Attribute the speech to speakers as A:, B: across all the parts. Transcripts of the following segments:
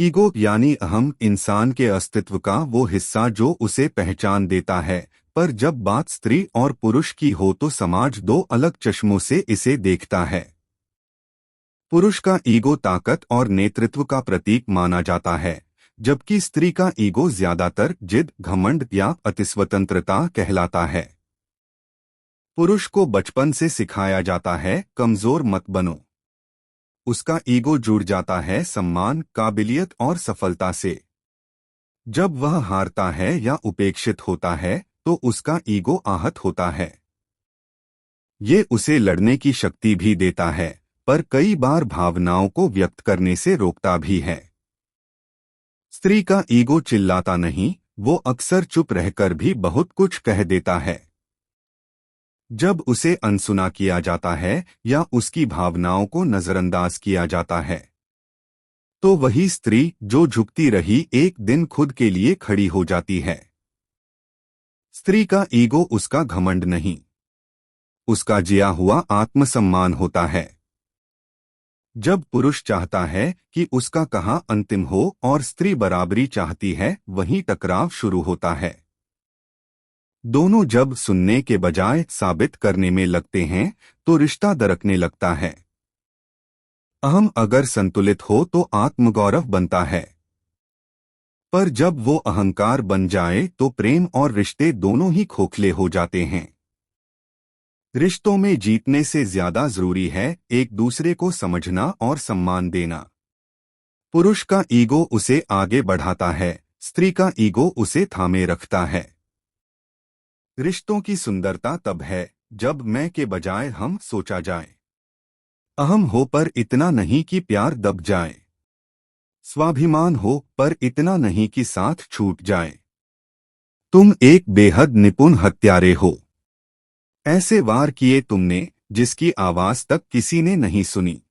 A: Ego यानी अहम इंसान के अस्तित्व का वो हिस्सा जो उसे पहचान देता है, पर जब बात स्त्री और पुरुष की हो तो समाज दो अलग चश्मों से इसे देखता है। पुरुष का ईगो ताकत और नेतृत्व का प्रतीक माना जाता है, जबकि स्त्री का ईगो ज्यादातर जिद, घमंड या अतिस्वतंत्रता कहलाता है। पुरुष को बचपन से सिखाया जाता है, कमजोर मत बनो। उसका ईगो जुड़ जाता है सम्मान, काबिलियत और सफलता से। जब वह हारता है या उपेक्षित होता है तो उसका ईगो आहत होता है। ये उसे लड़ने की शक्ति भी देता है, पर कई बार भावनाओं को व्यक्त करने से रोकता भी है। स्त्री का ईगो चिल्लाता नहीं, वो अक्सर चुप रहकर भी बहुत कुछ कह देता है। जब उसे अनसुना किया जाता है या उसकी भावनाओं को नजरअंदाज किया जाता है, तो वही स्त्री जो झुकती रही एक दिन खुद के लिए खड़ी हो जाती है। स्त्री का ईगो उसका घमंड नहीं, उसका जिया हुआ आत्मसम्मान होता है। जब पुरुष चाहता है कि उसका कहा अंतिम हो और स्त्री बराबरी चाहती है, वहीं टकराव शुरू होता है। दोनों जब सुनने के बजाय साबित करने में लगते हैं तो रिश्ता दरकने लगता है। अहम अगर संतुलित हो तो आत्मगौरव बनता है, पर जब वो अहंकार बन जाए तो प्रेम और रिश्ते दोनों ही खोखले हो जाते हैं। रिश्तों में जीतने से ज्यादा जरूरी है एक दूसरे को समझना और सम्मान देना। पुरुष का ईगो उसे आगे बढ़ाता है, स्त्री का ईगो उसे थामे रखता है। रिश्तों की सुंदरता तब है जब मैं के बजाय हम सोचा जाए। अहम हो पर इतना नहीं कि प्यार दब जाए। स्वाभिमान हो पर इतना नहीं कि साथ छूट जाए। तुम एक बेहद निपुण हत्यारे हो। ऐसे वार किए तुमने जिसकी आवाज तक किसी ने नहीं सुनी।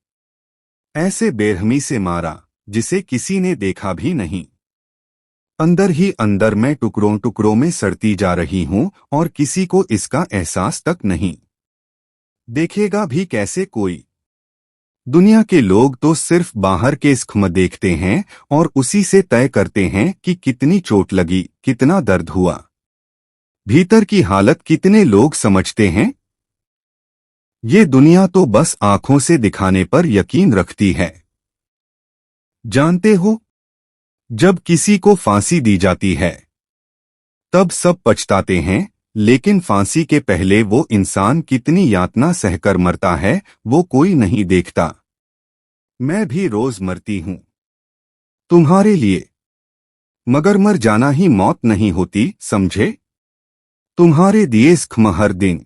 A: ऐसे बेरहमी से मारा जिसे किसी ने देखा भी नहीं। अंदर ही अंदर मैं टुकड़ों टुकड़ों में सड़ती जा रही हूं और किसी को इसका एहसास तक नहीं। देखेगा भी कैसे कोई? दुनिया के लोग तो सिर्फ बाहर के स्खम देखते हैं और उसी से तय करते हैं कि कितनी चोट लगी, कितना दर्द हुआ। भीतर की हालत कितने लोग समझते हैं? ये दुनिया तो बस आंखों से दिखाने पर यकीन रखती है। जानते हो, जब किसी को फांसी दी जाती है तब सब पछताते हैं, लेकिन फांसी के पहले वो इंसान कितनी यातना सहकर मरता है वो कोई नहीं देखता। मैं भी रोज मरती हूं तुम्हारे लिए, मगर मर जाना ही मौत नहीं होती, समझे? तुम्हारे दिए स्खम हर दिन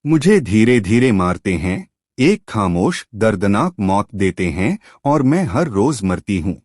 A: मुझे धीरे धीरे मारते हैं, एक खामोश दर्दनाक मौत देते हैं और मैं हर रोज मरती हूं।